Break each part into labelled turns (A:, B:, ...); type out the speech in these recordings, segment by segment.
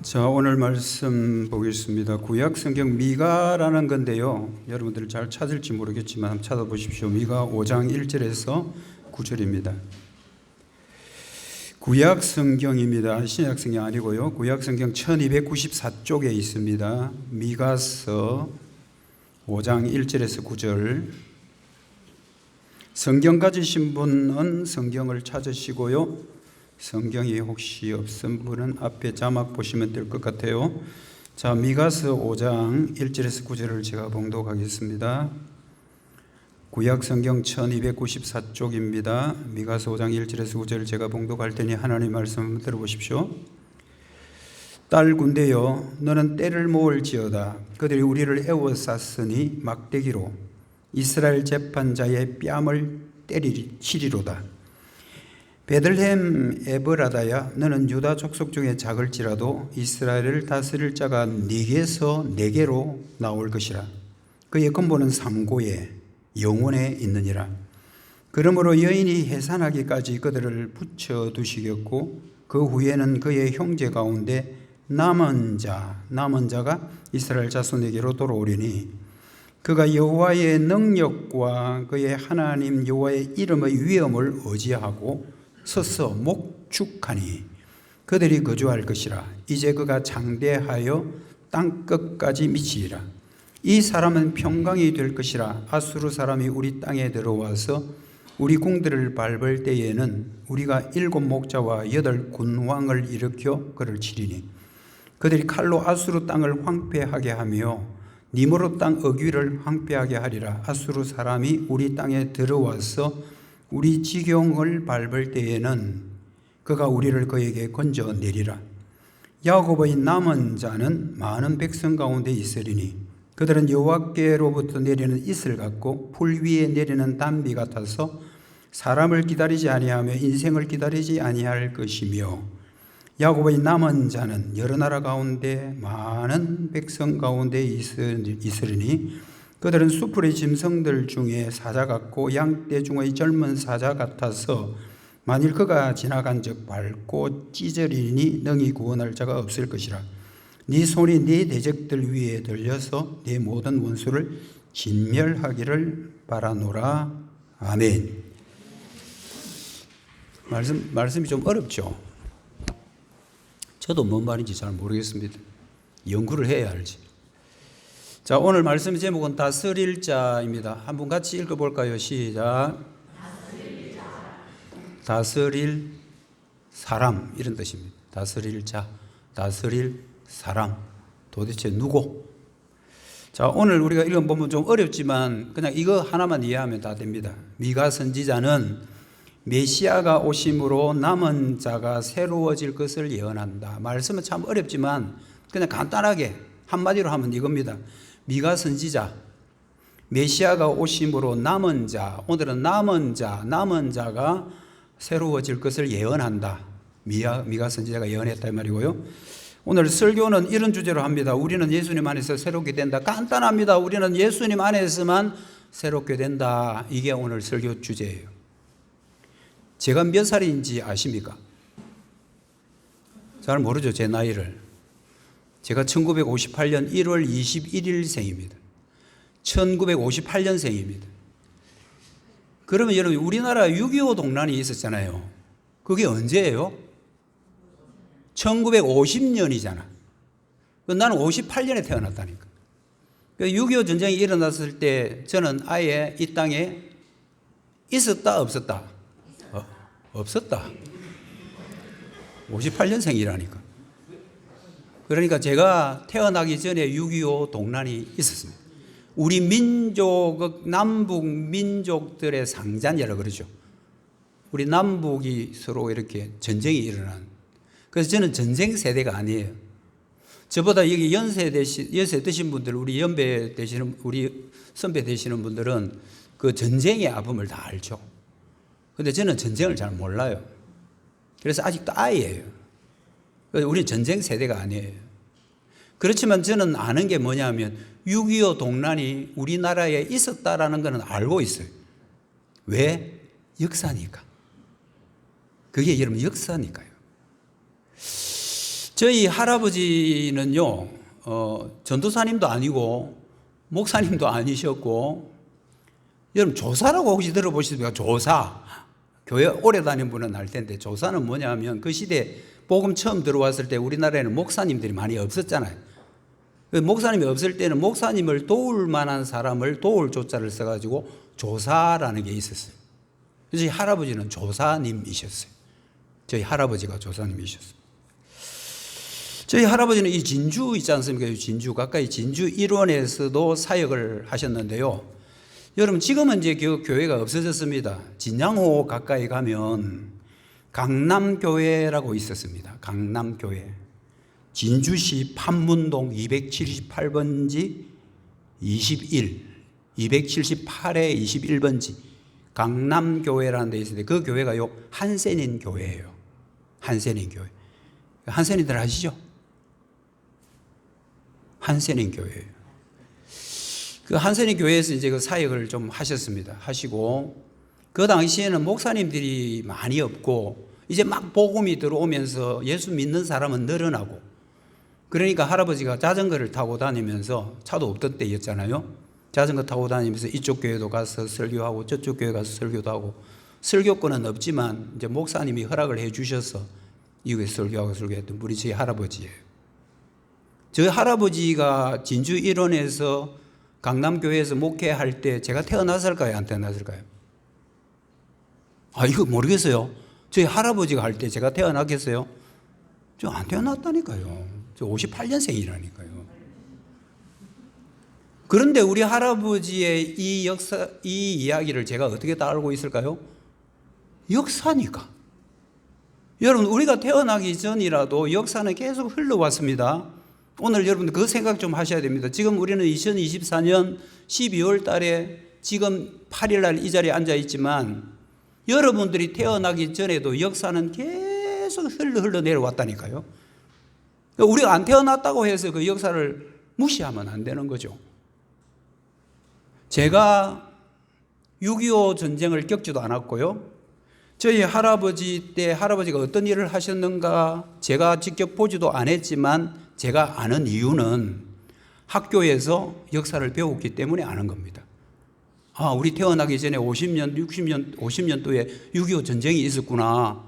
A: 자, 오늘 말씀 보겠습니다. 구약 성경 미가라는 건데요. 여러분들 잘 찾을지 모르겠지만 한번 찾아보십시오. 미가 5장 1절에서 9절입니다. 구약 성경입니다. 신약 성경 아니고요. 구약 성경 1294쪽에 있습니다. 미가서 5장 1절에서 9절. 성경 가지신 분은 성경을 찾으시고요. 성경이 혹시 없은 분은 앞에 자막 보시면 될 것 같아요. 자, 미가서 5장 1절에서 9절을 제가 봉독하겠습니다. 구약 성경 1294쪽입니다. 미가서 5장 1절에서 9절을 제가 봉독할 테니 하나님 말씀 한번 들어보십시오. 딸 군대여, 너는 때를 모을지어다. 그들이 우리를 애워쌌으니 막대기로 이스라엘 재판자의 뺨을 치리로다. 베들레헴 에브라다야, 너는 유다 족속 중에 작을지라도 이스라엘을 다스릴 자가 네게서 네게로 나올 것이라. 그의 근본은 삼고에 영원에 있느니라. 그러므로 여인이 해산하기까지 그들을 붙여두시겠고 그 후에는 그의 형제 가운데 남은 자가 이스라엘 자손에게로 돌아오리니 그가 여호와의 능력과 그의 하나님 여호와의 이름의 위엄을 의지하고 서서 목축하니 그들이 거주할 것이라. 이제 그가 장대하여 땅끝까지 미치리라. 이 사람은 평강이 될 것이라. 아수르 사람이 우리 땅에 들어와서 우리 궁들을 밟을 때에는 우리가 7 목자와 8 군왕을 일으켜 그를 치리니 그들이 칼로 아수르 땅을 황폐하게 하며 니므롯 땅 어귀를 황폐하게 하리라. 아수르 사람이 우리 땅에 들어와서 우리 지경을 밟을 때에는 그가 우리를 그에게 건져내리라. 야곱의 남은 자는 많은 백성 가운데 있으리니 그들은 여호와께로부터 내리는 이슬 같고 풀 위에 내리는 단비 같아서 사람을 기다리지 아니하며 인생을 기다리지 아니할 것이며 야곱의 남은 자는 여러 나라 가운데 많은 백성 가운데 있으리니 그들은 수풀의 짐승들 중에 사자 같고 양떼 중의 젊은 사자 같아서 만일 그가 지나간 적 밟고 찢으리니 능히 구원할 자가 없을 것이라. 네 손이 네 대적들 위에 들려서 네 모든 원수를 진멸하기를 바라노라. 아멘. 말씀이 좀 어렵죠. 저도 뭔 말인지 잘 모르겠습니다. 연구를 해야 알지. 자, 오늘 말씀 제목은 다스릴 자입니다. 한번 같이 읽어볼까요? 시작. 다스릴 사람, 이런 뜻입니다. 다스릴 자, 다스릴 사람. 도대체 누구? 자, 오늘 우리가 읽어보면 좀 어렵지만 그냥 이거 하나만 이해하면 다 됩니다. 미가 선지자는 메시아가 오심으로 남은 자가 새로워질 것을 예언한다. 말씀은 참 어렵지만 그냥 간단하게 한마디로 하면 이겁니다. 미가 선지자, 메시아가 오심으로 남은 자, 오늘은 남은 자가 새로워질 것을 예언한다. 미가 선지자가 예언했다 이 말이고요. 오늘 설교는 이런 주제로 합니다. 우리는 예수님 안에서 새롭게 된다. 간단합니다. 우리는 예수님 안에서만 새롭게 된다. 이게 오늘 설교 주제예요. 제가 몇 살인지 아십니까? 잘 모르죠, 제 나이를. 제가 1958년 1월 21일생입니다. 1958년생입니다. 그러면 여러분, 우리나라 6.25 동란이 있었잖아요. 그게 언제예요? 1950년이잖아. 나는 58년에 태어났다니까. 6.25 전쟁이 일어났을 때 저는 아예 이 땅에 있었다, 없었다? 없었다. 58년생이라니까. 그러니까 제가 태어나기 전에 6.25 동란이 있었습니다. 우리 민족, 남북 민족들의 상잔이라고 그러죠. 우리 남북이 서로 이렇게 전쟁이 일어난. 그래서 저는 전쟁 세대가 아니에요. 저보다 여기 연세 드신 분들, 우리 연배 되시는, 우리 선배 되시는 분들은 그 전쟁의 아픔을 다 알죠. 근데 저는 전쟁을 잘 몰라요. 그래서 아직도 아이예요. 우리는 전쟁 세대가 아니에요. 그렇지만 저는 아는 게 뭐냐면 6.25 동란이 우리나라에 있었다라는 것은 알고 있어요. 왜? 역사니까. 그게 여러분 역사니까요. 저희 할아버지는요, 전도사님도 아니고 목사님도 아니셨고, 여러분 조사라고 혹시 들어보셨습니까? 조사. 교회 오래 다닌 분은 알 텐데, 조사는 뭐냐면 그 시대 복음 처음 들어왔을 때 우리나라에는 목사님들이 많이 없었잖아요. 목사님이 없을 때는 목사님을 도울 만한 사람을 도울 조자를 써가지고 조사라는 게 있었어요. 그래서 저희 할아버지는 조사님이셨어요. 저희 할아버지가 조사님이셨어요. 저희 할아버지는 이 진주 있지 않습니까? 진주, 가까이 진주 일원에서도 사역을 하셨는데요. 여러분, 지금은 이제 그 교회가 없어졌습니다. 진양호 가까이 가면 강남교회라고 있었습니다. 강남교회. 진주시 판문동 278번지 21, 278에 21번지 강남교회라는 데 있는데 그 교회가요, 한센인 교회예요. 한센인 교회. 한센인들 아시죠? 한센인 교회예요. 그 한센인 교회에서 이제 그 사역을 좀 하셨습니다. 하시고, 그 당시에는 목사님들이 많이 없고, 이제 막 복음이 들어오면서 예수 믿는 사람은 늘어나고, 그러니까 할아버지가 자전거를 타고 다니면서, 차도 없던 때였잖아요. 자전거 타고 다니면서 이쪽 교회도 가서 설교하고, 저쪽 교회 가서 설교도 하고, 설교권은 없지만, 이제 목사님이 허락을 해 주셔서, 이곳에 설교하고 설교했던 분이 저희 할아버지예요. 저희 할아버지가 진주 일원에서 강남교회에서 목회할 때 제가 태어났을까요? 안 태어났을까요? 이거 모르겠어요. 저희 할아버지가 할 때 제가 태어났겠어요? 저 안 태어났다니까요. 저 58년생이라니까요. 그런데 우리 할아버지의 이 역사, 이 이야기를 제가 어떻게 다 알고 있을까요? 역사니까. 여러분, 우리가 태어나기 전이라도 역사는 계속 흘러왔습니다. 오늘 여러분 그 생각 좀 하셔야 됩니다. 지금 우리는 2024년 12월 달에 지금 8일 날 이 자리에 앉아 있지만 여러분들이 태어나기 전에도 역사는 계속 흘러 내려왔다니까요. 우리가 안 태어났다고 해서 그 역사를 무시하면 안 되는 거죠. 제가 6.25 전쟁을 겪지도 않았고요. 저희 할아버지 때 할아버지가 어떤 일을 하셨는가 제가 직접 보지도 않았지만 제가 아는 이유는 학교에서 역사를 배웠기 때문에 아는 겁니다. 우리 태어나기 전에 50년, 60년, 50년도에 6.25 전쟁이 있었구나.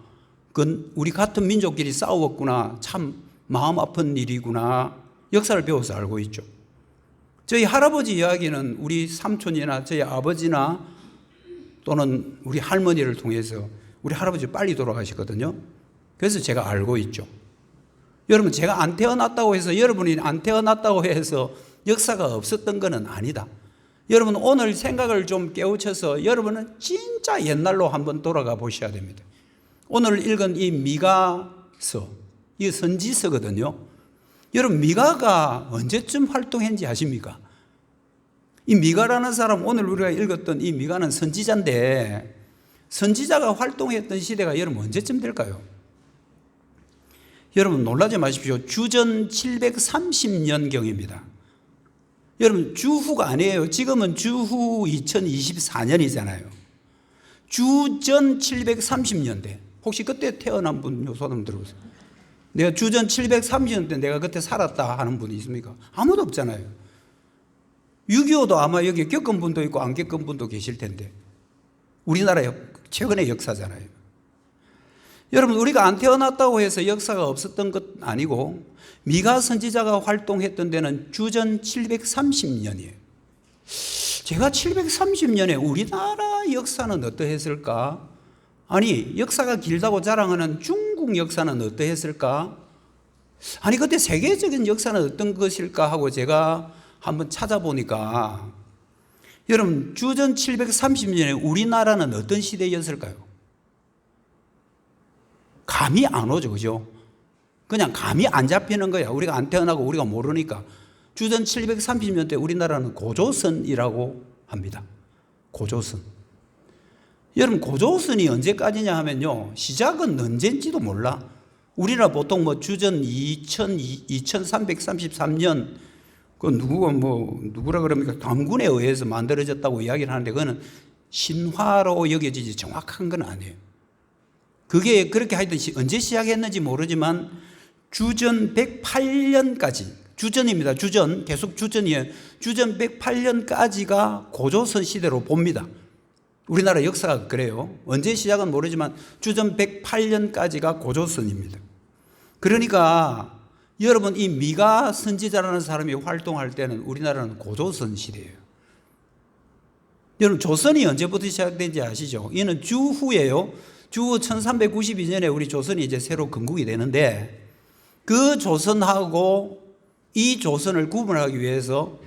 A: 그건 우리 같은 민족끼리 싸웠구나. 참 마음 아픈 일이구나. 역사를 배워서 알고 있죠. 저희 할아버지 이야기는 우리 삼촌이나 저희 아버지나 또는 우리 할머니를 통해서 우리 할아버지 빨리 돌아가셨거든요. 그래서 제가 알고 있죠. 여러분, 제가 안 태어났다고 해서 여러분이 안 태어났다고 해서 역사가 없었던 것은 아니다. 여러분, 오늘 생각을 좀 깨우쳐서 여러분은 진짜 옛날로 한번 돌아가 보셔야 됩니다. 오늘 읽은 이 미가서, 이 선지서거든요. 여러분, 미가가 언제쯤 활동했는지 아십니까? 이 미가라는 사람, 오늘 우리가 읽었던 이 미가는 선지자인데 선지자가 활동했던 시대가 여러분 언제쯤 될까요? 여러분 놀라지 마십시오. 주전 730년경입니다. 여러분 주후가 아니에요. 지금은 주후 2024년이잖아요. 주전 730년대. 혹시 그때 태어난 분 손 한번 들어보세요. 내가 주전 730년대 내가 그때 살았다 하는 분이 있습니까? 아무도 없잖아요. 6.25도 아마 여기 겪은 분도 있고 안 겪은 분도 계실 텐데 우리나라의 최근의 역사잖아요. 여러분 우리가 안 태어났다고 해서 역사가 없었던 것 아니고 미가 선지자가 활동했던 데는 주전 730년이에요. 제가 730년에 우리나라 역사는 어떠했을까? 아니 역사가 길다고 자랑하는 중국 역사는 어떠했을까? 아니 그때 세계적인 역사는 어떤 것일까 하고 제가 한번 찾아보니까 여러분 주전 730년에 우리나라는 어떤 시대였을까요? 감이 안 오죠. 그죠? 그냥 감이 안 잡히는 거야. 우리가 안 태어나고 우리가 모르니까. 주전 730년대 우리나라는 고조선이라고 합니다. 고조선. 여러분 고조선이 언제까지냐 하면요. 시작은 언제인지도 몰라. 우리나라 보통 뭐 주전 2333년 그 누구라 그럽니까? 단군에 의해서 만들어졌다고 이야기를 하는데 그거는 신화로 여겨지지 정확한 건 아니에요. 그게 그렇게 하여튼 언제 시작했는지 모르지만 주전 108년까지, 주전입니다. 주전, 계속 주전이에요. 주전 108년까지가 고조선 시대로 봅니다. 우리나라 역사가 그래요. 언제 시작은 모르지만 주전 108년까지가 고조선입니다. 그러니까 여러분, 이 미가 선지자라는 사람이 활동할 때는 우리나라는 고조선 시대예요. 여러분, 조선이 언제부터 시작된지 아시죠? 이는 주후예요. 주후 1392년에 우리 조선이 이제 새로 건국이 되는데, 그 조선하고 이 조선을 구분하기 위해서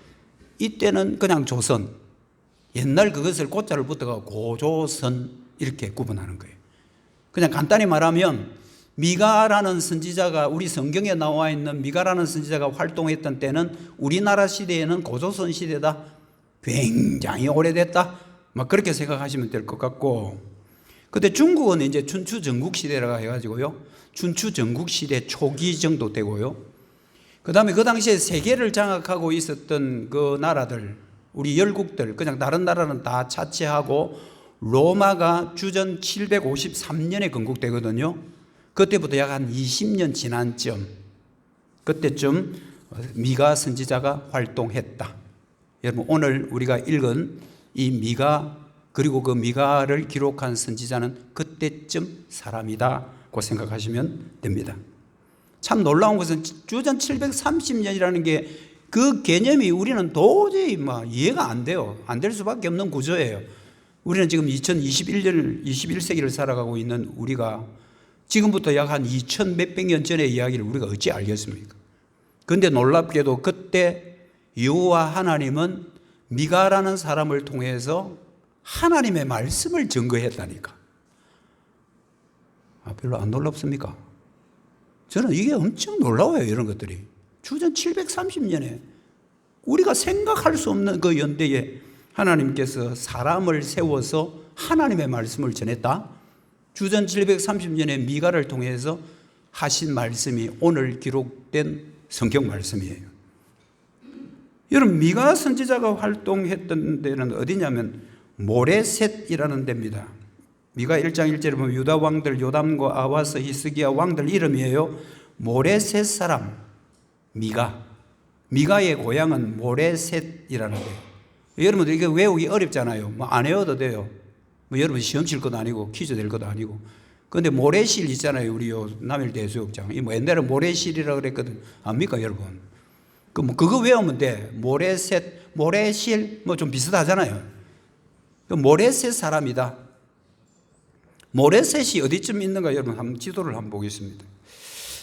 A: 이때는 그냥 조선, 옛날 그것을 고자를 붙여가 고조선 이렇게 구분하는 거예요. 그냥 간단히 말하면 미가라는 선지자가, 우리 성경에 나와 있는 미가라는 선지자가 활동했던 때는 우리나라 시대에는 고조선 시대다, 굉장히 오래됐다, 막 그렇게 생각하시면 될 것 같고, 그때 중국은 이제 춘추 전국 시대라고 해가지고요, 춘추 전국 시대 초기 정도 되고요. 그 다음에 그 당시에 세계를 장악하고 있었던 그 나라들, 우리 열국들, 그냥 다른 나라는 다 차치하고 로마가 주전 753년에 건국되거든요. 그때부터 약 한 20년 지난 쯤, 그때쯤 미가 선지자가 활동했다. 여러분, 오늘 우리가 읽은 이 미가, 그리고 그 미가를 기록한 선지자는 그때쯤 사람이다고 생각하시면 됩니다. 참 놀라운 것은 주전 730년이라는 게 그 개념이 우리는 도저히 이해가 안 돼요. 안 될 수밖에 없는 구조예요. 우리는 지금 21세기를 살아가고 있는 우리가 지금부터 약 한 2000 몇백 년 전의 이야기를 우리가 어찌 알겠습니까? 그런데 놀랍게도 그때 여호와 하나님은 미가라는 사람을 통해서 하나님의 말씀을 증거했다니까. 별로 안 놀랍습니까? 저는 이게 엄청 놀라워요, 이런 것들이. 주전 730년에 우리가 생각할 수 없는 그 연대에 하나님께서 사람을 세워서 하나님의 말씀을 전했다. 주전 730년에 미가를 통해서 하신 말씀이 오늘 기록된 성경 말씀이에요. 여러분, 미가 선지자가 활동했던 데는 어디냐면 모레셋이라는 데입니다. 미가 1장 1절에 보면 유다 왕들 요담과 아하스 히스기야 왕들 이름이에요. 모레셋 사람 미가의 고향은 모레셋이라는 데예요. 여러분들 이게 외우기 어렵잖아요. 안 외워도 돼요. 여러분 시험 칠 것도 아니고 퀴즈 될 것도 아니고. 그런데 모래실 있잖아요. 우리 남일대수욕장. 옛날에 모래실이라고 그랬거든. 압니까, 여러분? 그거 외우면 돼. 모레셋, 모래실, 좀 비슷하잖아요. 모레셋 사람이다. 모레셋이 어디쯤 있는가, 여러분, 한번 지도를 한번 보겠습니다.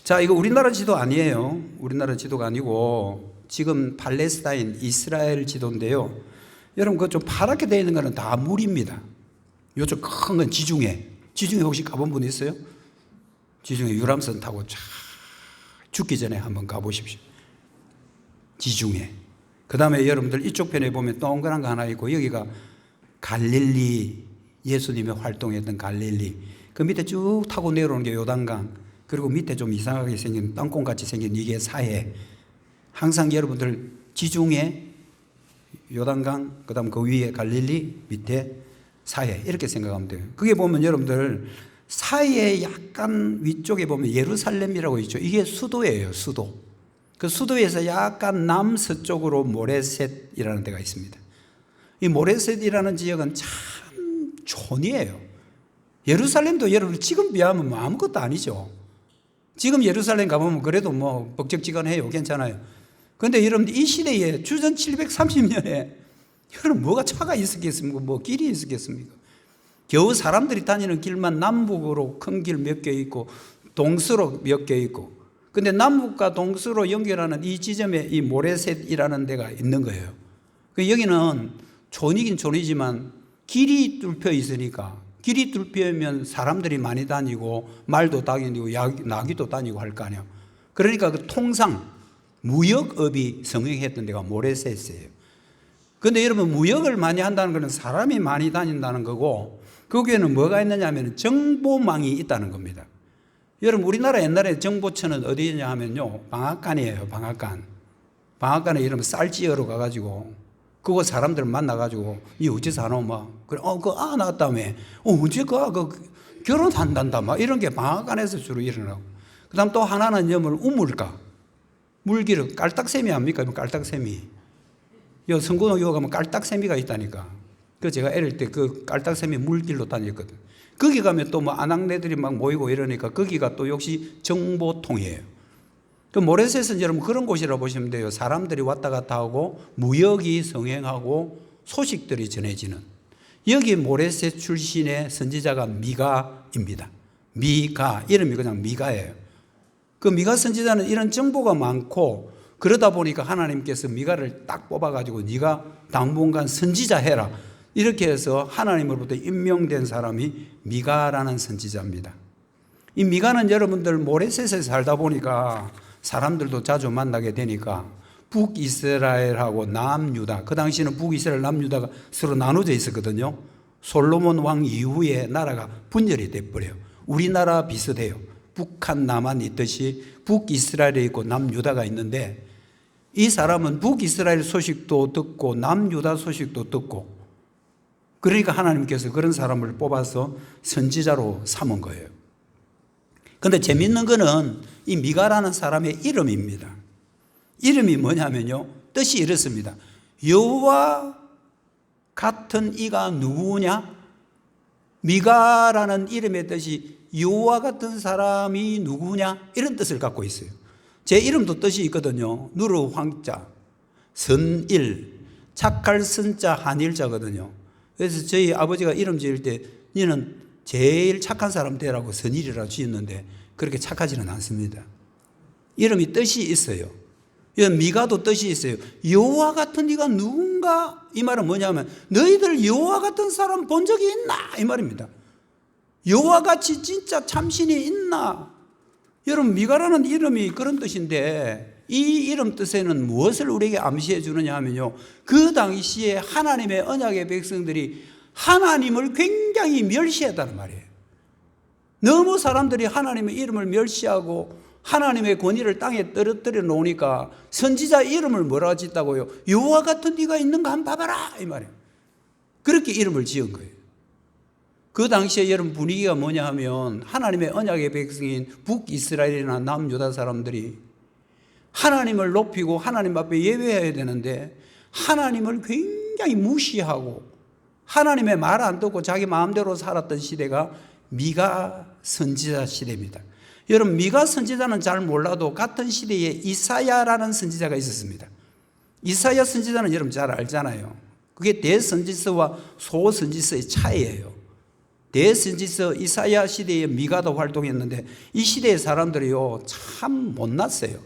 A: 자, 이거 우리나라 지도 아니에요. 우리나라 지도가 아니고, 지금 팔레스타인, 이스라엘 지도인데요. 여러분, 그 좀 파랗게 되어 있는 거는 다 물입니다. 요쪽 큰 건 지중해. 지중해 혹시 가본 분 있어요? 지중해 유람선 타고 쫙 죽기 전에 한번 가보십시오. 지중해. 그 다음에 여러분들 이쪽 편에 보면 동그란 거 하나 있고, 여기가 갈릴리, 예수님이 활동했던 갈릴리. 그 밑에 쭉 타고 내려오는 게 요단강. 그리고 밑에 좀 이상하게 생긴 땅콩같이 생긴 이게 사해. 항상 여러분들 지중해, 요단강, 그 다음 그 위에 갈릴리, 밑에 사해, 이렇게 생각하면 돼요. 그게 보면 여러분들 사해 약간 위쪽에 보면 예루살렘이라고 있죠. 이게 수도예요, 수도. 그 수도에서 약간 남서쪽으로 모레셋이라는 데가 있습니다. 이 모레셋이라는 지역은 참 촌이에요. 예루살렘도 여러분 지금 비하면 아무것도 아니죠. 지금 예루살렘 가보면 그래도 벅적지근해요. 괜찮아요. 그런데 여러분들 이 시대에 주전 730년에 여러분 뭐가 차가 있었겠습니까? 길이 있었겠습니까? 겨우 사람들이 다니는 길만 남북으로 큰 길 몇 개 있고 동서로 몇 개 있고, 근데 남북과 동서로 연결하는 이 지점에 이 모레셋이라는 데가 있는 거예요. 여기는 촌이긴 촌이지만 길이 뚫혀 있으니까, 길이 뚫히면 사람들이 많이 다니고 말도 다니고 나귀도 다니고 할 거 아니에요. 그러니까 그 통상 무역업이 성행했던 데가 모레셋이에요. 그런데 여러분, 무역을 많이 한다는 것은 사람이 많이 다닌다는 거고, 거기에는 뭐가 있느냐 하면 정보망이 있다는 겁니다. 여러분, 우리나라 옛날에 정보처는 어디냐 하면요, 방앗간이에요. 방앗간에 이러면 쌀지어로 가가지고 그거 사람들 만나가지고 이 어디서 하노? 그래, 나왔다며. 언제 결혼한단다. 이런 게 방앗간에서 주로 일어나고. 그 다음 또 하나는 염을 우물가. 물기를, 깔딱새미 압니까? 깔딱새미. 요 성군호교 가면 깔딱새미가 있다니까. 그 제가 어릴 때 그 깔딱새미 물길로 다녔거든. 거기 가면 또 뭐 아낙네들이 막 모이고 이러니까 거기가 또 역시 정보통이에요. 그 모레셋은 여러분 그런 곳이라 보시면 돼요. 사람들이 왔다 갔다 하고 무역이 성행하고 소식들이 전해지는. 여기 모레셋 출신의 선지자가 미가입니다. 미가, 이름이 그냥 미가예요. 그 미가 선지자는 이런 정보가 많고 그러다 보니까 하나님께서 미가를 딱 뽑아가지고 네가 당분간 선지자 해라. 이렇게 해서 하나님으로부터 임명된 사람이 미가라는 선지자입니다. 이 미가는 여러분들 모레셋에 살다 보니까 사람들도 자주 만나게 되니까 북이스라엘하고 남유다, 그 당시에는 북이스라엘, 남유다가 서로 나눠져 있었거든요. 솔로몬 왕 이후에 나라가 분열이 돼버려요. 우리나라 비슷해요. 북한, 남한 있듯이 북이스라엘에 있고 남유다가 있는데 이 사람은 북이스라엘 소식도 듣고 남유다 소식도 듣고 그러니까 하나님께서 그런 사람을 뽑아서 선지자로 삼은 거예요. 그런데 재밌는 거는 이 미가라는 사람의 이름입니다. 이름이 뭐냐면요, 뜻이 이렇습니다. 여호와 같은 이가 누구냐? 미가라는 이름의 뜻이 여호와 같은 사람이 누구냐? 이런 뜻을 갖고 있어요. 제 이름도 뜻이 있거든요. 누르 황자, 선일, 착할 선자, 한일자거든요. 그래서 저희 아버지가 이름 지을 때 너는 제일 착한 사람 되라고 선일이라 지었는데 그렇게 착하지는 않습니다. 이름이 뜻이 있어요. 미가도 뜻이 있어요. 여호와 같은 네가 누군가? 이 말은 뭐냐면 너희들 여호와 같은 사람 본 적이 있나? 이 말입니다. 여호와같이 진짜 참신이 있나? 여러분, 미가라는 이름이 그런 뜻인데 이 이름 뜻에는 무엇을 우리에게 암시해 주느냐 하면요, 그 당시에 하나님의 언약의 백성들이 하나님을 굉장히 멸시했다는 말이에요. 너무 사람들이 하나님의 이름을 멸시하고 하나님의 권위를 땅에 떨어뜨려 놓으니까 선지자 이름을 뭐라 짓다고요? 여호와 같은 네가 있는가 한번 봐봐라, 이 말이에요. 그렇게 이름을 지은 거예요. 그 당시에 여러분 분위기가 뭐냐 하면 하나님의 언약의 백성인 북이스라엘이나 남유다 사람들이 하나님을 높이고 하나님 앞에 예배해야 되는데 하나님을 굉장히 무시하고 하나님의 말 안 듣고 자기 마음대로 살았던 시대가 미가 선지자 시대입니다. 여러분, 미가 선지자는 잘 몰라도 같은 시대에 이사야라는 선지자가 있었습니다. 이사야 선지자는 여러분 잘 알잖아요. 그게 대선지서와 소선지서의 차이예요. 대선지서 이사야 시대에 미가도 활동했는데 이 시대의 사람들이요 참 못났어요.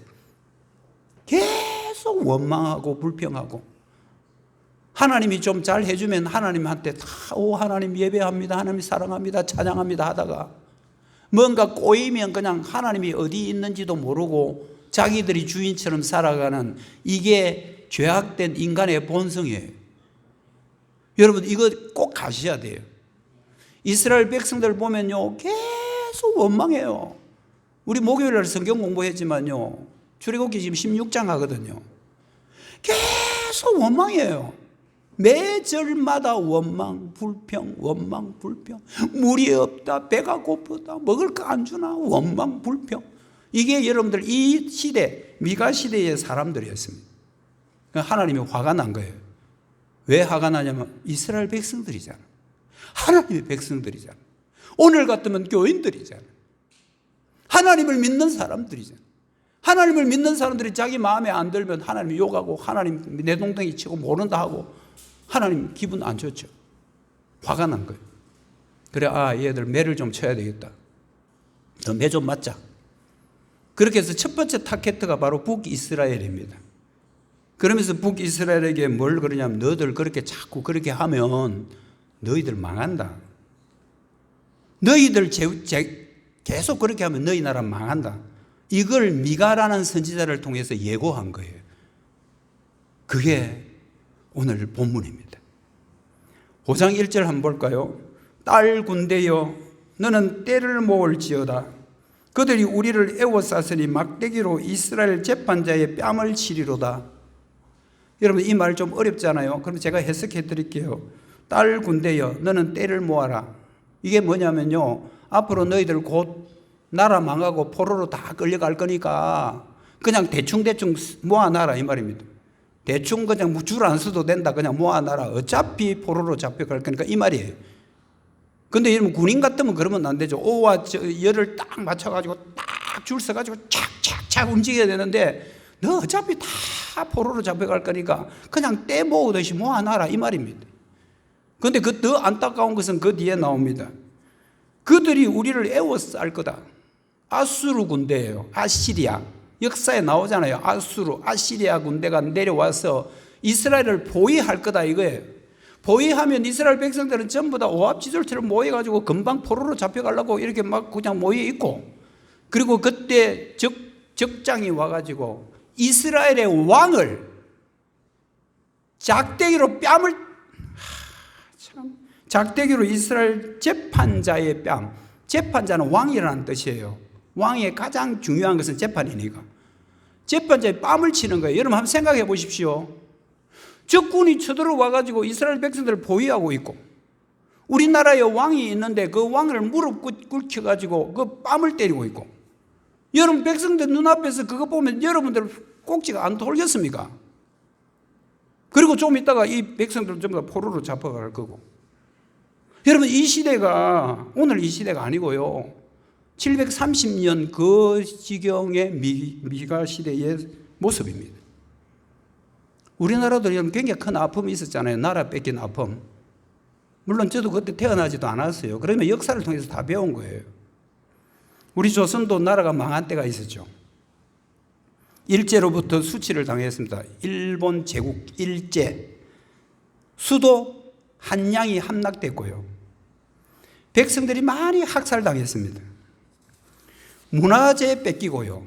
A: 계속 원망하고 불평하고 하나님이 좀 잘 해주면 하나님한테 다 하나님 예배합니다, 하나님 사랑합니다, 찬양합니다 하다가 뭔가 꼬이면 그냥 하나님이 어디 있는지도 모르고 자기들이 주인처럼 살아가는, 이게 죄악된 인간의 본성이에요. 여러분, 이거 꼭 가셔야 돼요. 이스라엘 백성들 보면요 계속 원망해요. 우리 목요일날 성경 공부했지만요 출애굽기 지금 16장 하거든요. 계속 원망해요. 매 절마다 원망, 불평, 원망, 불평. 물이 없다, 배가 고프다, 먹을 거 안 주나, 원망, 불평. 이게 여러분들 이 시대, 미가 시대의 사람들이었습니다. 하나님이 화가 난 거예요. 왜 화가 나냐면 이스라엘 백성들이잖아. 하나님의 백성들이잖아. 오늘 같으면 교인들이잖아. 하나님을 믿는 사람들이잖아. 하나님을 믿는 사람들이 자기 마음에 안 들면 하나님 욕하고 하나님 내 동댕이 치고 모른다 하고 하나님 기분 안 좋죠. 화가 난 거예요. 그래, 얘들 매를 좀 쳐야 되겠다. 더 매 좀 맞자. 그렇게 해서 첫 번째 타겟가 바로 북이스라엘입니다. 그러면서 북이스라엘에게 뭘 그러냐면 너희들 그렇게 자꾸 그렇게 하면 너희들 망한다. 너희들 계속 그렇게 하면 너희 나라 망한다. 이걸 미가라는 선지자를 통해서 예고한 거예요. 그게 오늘 본문입니다. 5장 1절 한번 볼까요? 딸 군대여 너는 떼를 모을지어다. 그들이 우리를 애워쌌으니 막대기로 이스라엘 재판자의 뺨을 치리로다. 여러분, 이 말 좀 어렵잖아요. 그럼 제가 해석해 드릴게요. 딸 군대여 너는 떼를 모아라. 이게 뭐냐면요, 앞으로 너희들 곧 나라 망하고 포로로 다 끌려갈 거니까 그냥 대충 모아놔라 이 말입니다. 대충 그냥 줄 안 써도 된다. 그냥 모아놔라. 어차피 포로로 잡혀갈 거니까 이 말이에요. 근데 여러분 군인 같으면 그러면 안 되죠. 오와 열을 딱 맞춰가지고 딱 줄 서가지고 착착착 움직여야 되는데 너 어차피 다 포로로 잡혀갈 거니까 그냥 떼 모으듯이 모아놔라 이 말입니다. 근데 그 더 안타까운 것은 그 뒤에 나옵니다. 그들이 우리를 에워쌀 거다. 아수르 군대예요. 아시리아. 역사에 나오잖아요. 아시리아 군대가 내려와서 이스라엘을 포위할 거다 이거예요. 포위하면 이스라엘 백성들은 전부 다 오합지졸처럼 모여가지고 금방 포로로 잡혀가려고 이렇게 막 그냥 모여 있고, 그리고 그때 적장이 와가지고 이스라엘의 왕을 작대기로 작대기로 이스라엘 재판자의 뺨, 재판자는 왕이라는 뜻이에요. 왕의 가장 중요한 것은 재판이니까 재판자의 뺨을 치는 거예요. 여러분 한번 생각해 보십시오. 적군이 쳐들어와가지고 이스라엘 백성들을 보위하고 있고, 우리나라에 왕이 있는데 그 왕을 무릎 꿇혀가지고 그 뺨을 때리고 있고, 여러분 백성들 눈앞에서 그거 보면 여러분들 꼭지가 안 돌겠습니까? 그리고 좀 있다가 이 백성들 전부 다 포로로 잡혀갈 거고. 여러분 이 시대가 오늘 이 시대가 아니고요, 730년 그 지경의 미가 시대의 모습입니다. 우리나라도 굉장히 큰 아픔이 있었잖아요. 나라 뺏긴 아픔. 물론 저도 그때 태어나지도 않았어요. 그러면 역사를 통해서 다 배운 거예요. 우리 조선도 나라가 망한 때가 있었죠. 일제로부터 수치를 당했습니다. 일본 제국 일제. 수도 한양이 함락됐고요. 백성들이 많이 학살당했습니다. 문화재 뺏기고요.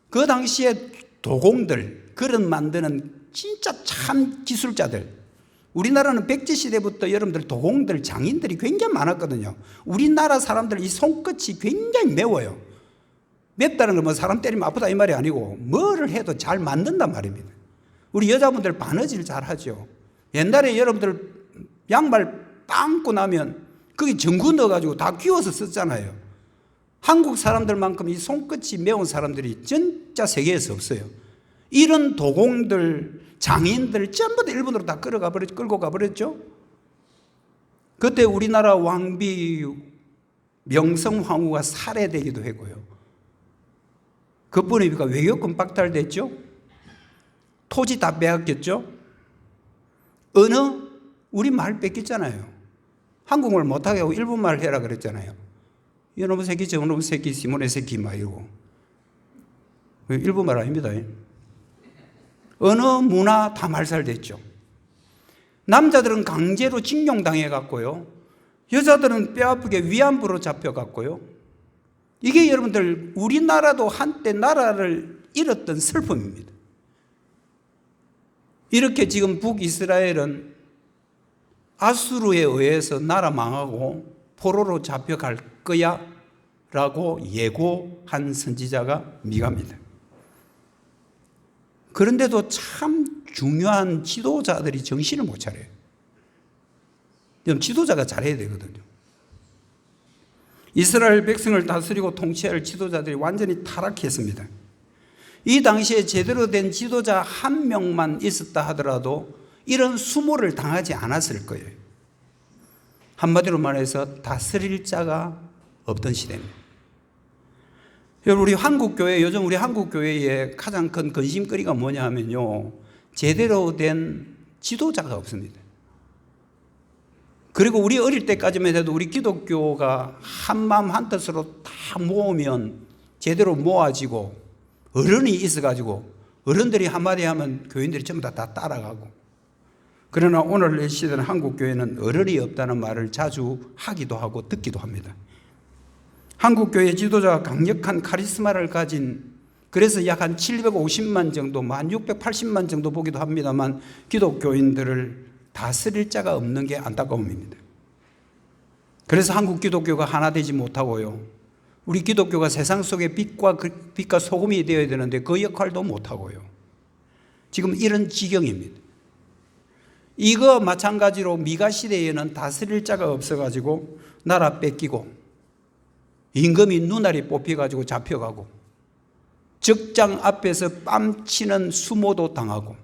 A: 그 당시에 도공들, 그릇 만드는 진짜 참 기술자들, 우리나라는 백제시대부터 여러분들 도공들, 장인들이 굉장히 많았거든요. 우리나라 사람들 이 손끝이 굉장히 매워요. 맵다는 건 뭐 사람 때리면 아프다 이 말이 아니고 뭐를 해도 잘 만든단 말입니다. 우리 여자분들 바느질 잘 하죠. 옛날에 여러분들 양말 빵꾸 나면 거기 전구 넣어가지고 다 끼워서 썼잖아요. 한국 사람들만큼 이 손끝이 매운 사람들이 진짜 세계에서 없어요. 이런 도공들, 장인들 전부 다 일본으로 다 끌고 가버렸죠. 그때 우리나라 왕비 명성황후가 살해되기도 했고요. 그뿐이니까 외교권 박탈됐죠. 토지 다 빼앗겼죠. 언어, 우리 말 뺏겼잖아요. 한국말 못하게 하고 일본말 해라 그랬잖아요. 이놈의 새끼, 저놈의 새끼, 시몬의 새끼 막 이러고. 일본말 아닙니다. 언어, 문화 다 말살됐죠. 남자들은 강제로 징용당해갔고요. 여자들은 뼈아프게 위안부로 잡혀갔고요. 이게 여러분들 우리나라도 한때 나라를 잃었던 슬픔입니다. 이렇게 지금 북이스라엘은 아수르에 의해서 나라 망하고 포로로 잡혀갈 거야 라고 예고한 선지자가 미가입니다. 그런데도 참 중요한 지도자들이 정신을 못 차려요. 지도자가 잘해야 되거든요. 이스라엘 백성을 다스리고 통치할 지도자들이 완전히 타락했습니다. 이 당시에 제대로 된 지도자 한 명만 있었다 하더라도 이런 수모를 당하지 않았을 거예요. 한마디로 말해서 다스릴 자가 없던 시대입니다. 여러분 우리 한국교회, 요즘 우리 한국교회의 가장 큰 근심거리가 뭐냐 하면요, 제대로 된 지도자가 없습니다. 그리고 우리 어릴 때까지만 해도 우리 기독교가 한마음 한뜻으로 다 모으면 제대로 모아지고 어른이 있어가지고 어른들이 한마디 하면 교인들이 전부 다 따라가고. 그러나 오늘 이 시대는 한국교회는 어른이 없다는 말을 자주 하기도 하고 듣기도 합니다. 한국교회 지도자가 강력한 카리스마를 가진, 그래서 약 한 750만 정도, 한 680만 정도 보기도 합니다만 기독교인들을 다스릴 자가 없는 게 안타까움입니다. 그래서 한국 기독교가 하나 되지 못하고요, 우리 기독교가 세상 속의 빛과 소금이 되어야 되는데 그 역할도 못하고요, 지금 이런 지경입니다. 이거 마찬가지로 미가 시대에는 다스릴 자가 없어가지고 나라 뺏기고 임금이 눈알이 뽑혀가지고 잡혀가고 적장 앞에서 뺨치는 수모도 당하고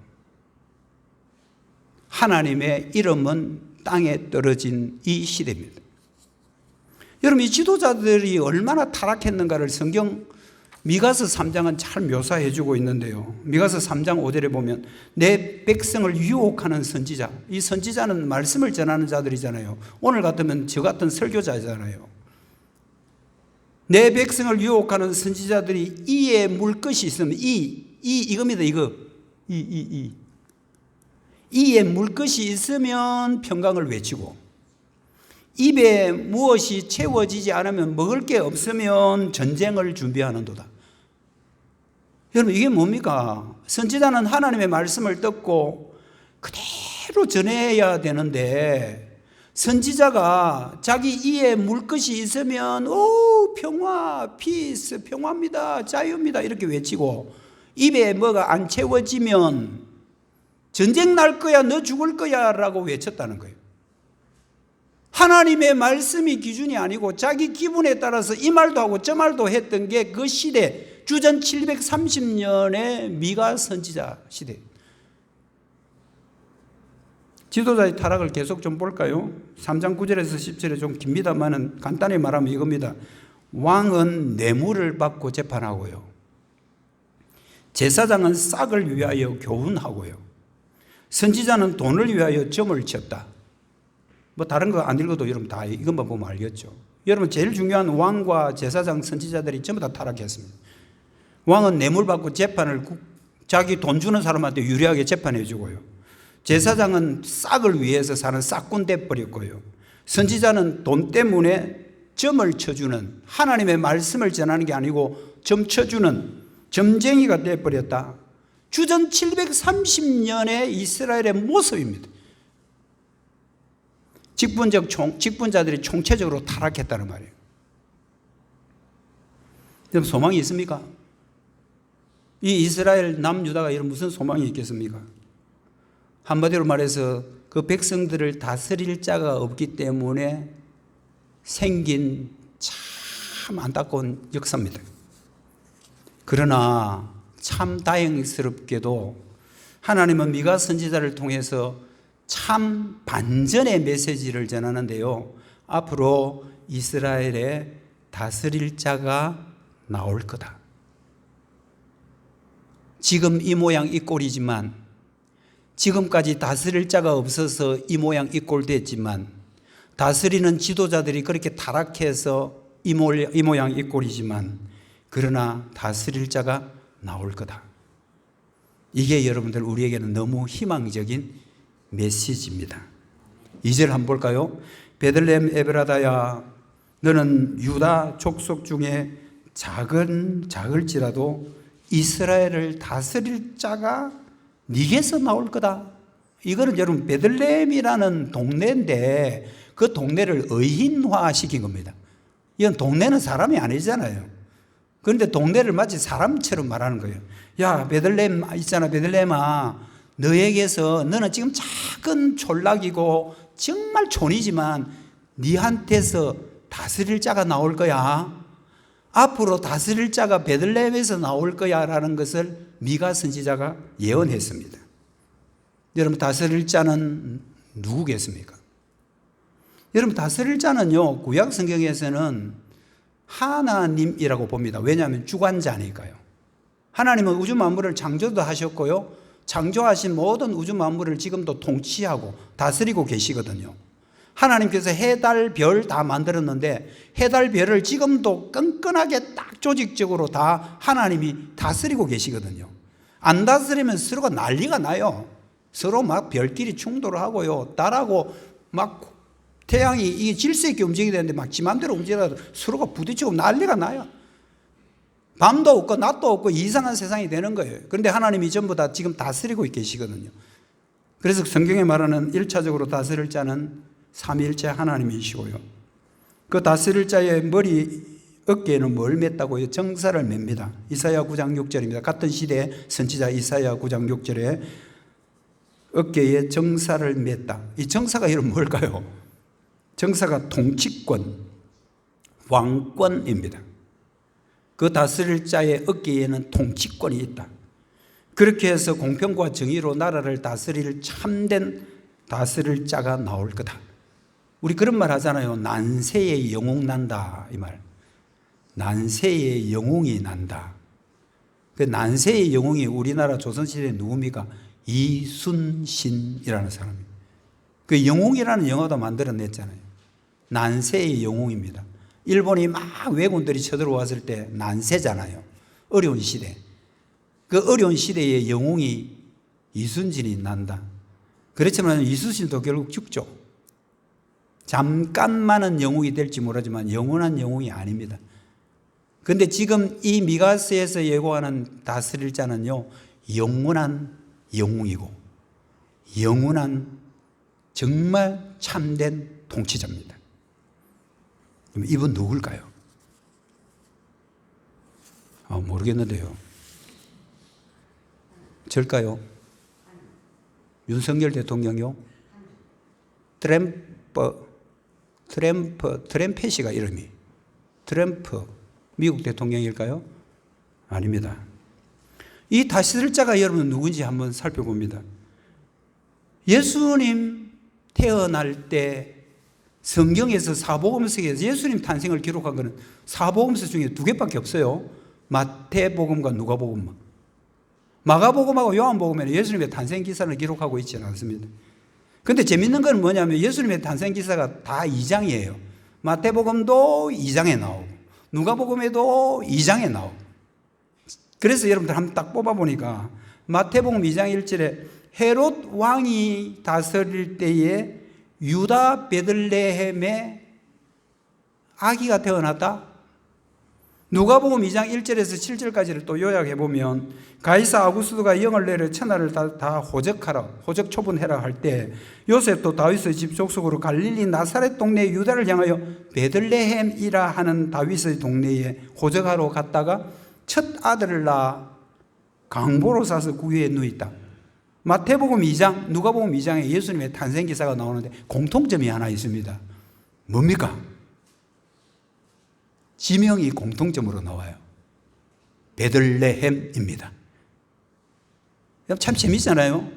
A: 하나님의 이름은 땅에 떨어진 이 시대입니다. 여러분, 이 지도자들이 얼마나 타락했는가를 성경 미가서 3장은 잘 묘사해 주고 있는데요. 미가서 3장 5절에 보면 내 백성을 유혹하는 선지자, 이 선지자는 말씀을 전하는 자들이잖아요. 오늘 같으면 저 같은 설교자잖아요. 내 백성을 유혹하는 선지자들이 이에 물 것이 있으면 이겁니다. 이거 이에 물 것이 있으면 평강을 외치고 입에 무엇이 채워지지 않으면 먹을 게 없으면 전쟁을 준비하는도다. 여러분, 이게 뭡니까? 선지자는 하나님의 말씀을 듣고 그대로 전해야 되는데 선지자가 자기 이에 물 것이 있으면 평화, 피스, 평화입니다, 자유입니다 이렇게 외치고 입에 뭐가 안 채워지면 전쟁 날 거야, 너 죽을 거야 라고 외쳤다는 거예요. 하나님의 말씀이 기준이 아니고 자기 기분에 따라서 이 말도 하고 저 말도 했던 게 그 시대, 주전 730년의 미가 선지자 시대. 지도자의 타락을 계속 좀 볼까요? 3장 9절에서 10절에 좀 깁니다만은 간단히 말하면 이겁니다. 왕은 뇌물을 받고 재판하고요. 제사장은 싹을 위하여 교훈하고요. 선지자는 돈을 위하여 점을 쳤다. 뭐 다른 거 안 읽어도 여러분 다 이것만 보면 알겠죠. 여러분, 제일 중요한 왕과 제사장, 선지자들이 전부 다 타락했습니다. 왕은 뇌물 받고 재판을 자기 돈 주는 사람한테 유리하게 재판해 주고요. 제사장은 싹을 위해서 사는 싹군 돼버렸고요. 선지자는 돈 때문에 점을 쳐주는, 하나님의 말씀을 전하는 게 아니고 점 쳐주는 점쟁이가 돼버렸다. 주전 730년의 이스라엘의 모습입니다. 직분자들이 총체적으로 타락했다는 말이에요. 그럼 소망이 있습니까? 이 이스라엘 남유다가 이런 무슨 소망이 있겠습니까? 한마디로 말해서 그 백성들을 다스릴 자가 없기 때문에 생긴 참 안타까운 역사입니다. 그러나 참 다행스럽게도 하나님은 미가 선지자를 통해서 참 반전의 메시지를 전하는데요. 앞으로 이스라엘에 다스릴 자가 나올 거다. 지금 이 모양 이 꼴이지만, 지금까지 다스릴 자가 없어서 이 모양 이 꼴 됐지만, 다스리는 지도자들이 그렇게 타락해서 이 모양 이 꼴이지만, 그러나 다스릴 자가 나올 거다. 이게 여러분들 우리에게는 너무 희망적인 메시지입니다. 2절 한번 볼까요? 베들레헴 에브라다야, 너는 유다 족속 중에 작을지라도 이스라엘을 다스릴 자가 네게서 나올 거다. 이거는 여러분 베들레헴이라는 동네인데 그 동네를 의인화시킨 겁니다. 이건 동네는 사람이 아니잖아요. 그런데 동네를 마치 사람처럼 말하는 거예요. 야, 베들레헴 있잖아, 베들레헴아, 너에게서, 너는 지금 작은 촌락이고 정말 촌이지만 네한테서 다스릴 자가 나올 거야. 앞으로 다스릴 자가 베들레헴에서 나올 거야 라는 것을 미가 선지자가 예언했습니다. 여러분, 다스릴 자는 누구겠습니까? 여러분, 다스릴 자는요, 구약 성경에서는 하나님이라고 봅니다. 왜냐하면 주관자니까요. 하나님은 우주 만물을 창조도 하셨고요, 창조하신 모든 우주 만물을 지금도 통치하고 다스리고 계시거든요. 하나님께서 해, 달, 별 다 만들었는데 해, 달, 별을 지금도 끈끈하게 딱 조직적으로 다 하나님이 다스리고 계시거든요. 안 다스리면 서로가 난리가 나요. 서로 막 별끼리 충돌을 하고요. 달하고 막 태양이 이 질서 있게 움직이게 되는데 막 지 맘대로 움직여서 서로가 부딪히고 난리가 나요. 밤도 없고 낮도 없고 이상한 세상이 되는 거예요. 그런데 하나님이 전부 다 지금 다스리고 계시거든요. 그래서 성경에 말하는 1차적으로 다스릴 자는 삼위일체 하나님이시고요. 그 다스릴 자의 어깨에는 뭘 맸다고요? 정사를 맵니다. 이사야 9장 6절입니다. 같은 시대의 선지자 이사야 9장 6절에 어깨에 정사를 맸다. 이 정사가 이런 뭘까요? 정사가 통치권, 왕권입니다. 그 다스릴 자의 어깨에는 통치권이 있다. 그렇게 해서 공평과 정의로 나라를 다스릴 참된 다스릴 자가 나올 거다. 우리 그런 말 하잖아요. 난세의 영웅 난다, 이 말. 난세의 영웅이 난다. 그 난세의 영웅이 우리나라 조선시대에 누굽니까? 이순신이라는 사람입니다. 그 영웅이라는 영화도 만들어냈잖아요. 난세의 영웅입니다. 일본이 막 왜군들이 쳐들어왔을 때 난세잖아요. 어려운 시대. 그 어려운 시대의 영웅이 이순신이 난다. 그렇지만 이순신도 결국 죽죠. 잠깐만은 영웅이 될지 모르지만 영원한 영웅이 아닙니다. 그런데 지금 이 미가서에서 예고하는 다스릴 자는요, 영원한 영웅이고 영원한 정말 참된 통치자입니다. 그럼 이분 누굴까요? 모르겠는데요. 절까요? 윤석열 대통령요? 트램펫이가 이름이. 트램프, 미국 대통령일까요? 아닙니다. 이 다스릴 자가 여러분 누군지 한번 살펴봅니다. 예수님 태어날 때 성경에서 사복음서에서 예수님 탄생을 기록한 것은 사복음서 중에 2개밖에 없어요. 마태복음과 누가복음. 마가복음하고 요한복음에는 예수님의 탄생 기사를 기록하고 있지는 않습니다. 그런데 재밌는 건 뭐냐면 예수님의 탄생 기사가 다 2장이에요. 마태복음도 2장에 나오고 누가복음에도 2장에 나오고. 그래서 여러분들 한번 딱 뽑아보니까 마태복음 2장 1절에 헤롯 왕이 다스릴 때에 유다 베들레헴에 아기가 태어났다. 누가복음 2장 1절에서 7절까지를 또 요약해보면 가이사 아구스도가 영을 내려 천하를 다 호적 처분해라 할 때 요셉도 다윗의 집 족속으로 갈릴리 나사렛 동네 유다를 향하여 베들레헴이라 하는 다윗의 동네에 호적하러 갔다가 첫 아들을 낳아 강보로 사서 구유에 누있다. 마태복음 2장, 누가복음 2장에 예수님의 탄생 기사가 나오는데 공통점이 하나 있습니다. 뭡니까? 지명이 공통점으로 나와요. 베들레헴입니다. 참 재밌잖아요.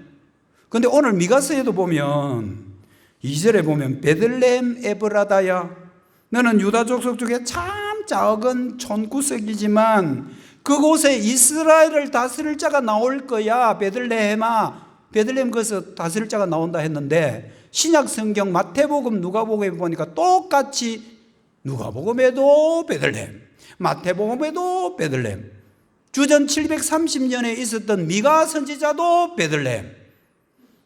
A: 그런데 오늘 미가서에도 보면 2절에 보면 베들레헴 에브라다야 너는 유다 족속 중에 참 작은 촌구석이지만 그곳에 이스라엘을 다스릴 자가 나올 거야. 베들레헴아. 베들레헴 거기서 다스릴 자가 나온다 했는데 신약 성경 마태복음 누가복음에 보니까 똑같이 누가복음에도 베들레헴, 마태복음에도 베들레헴, 주전 730년에 있었던 미가 선지자도 베들레헴.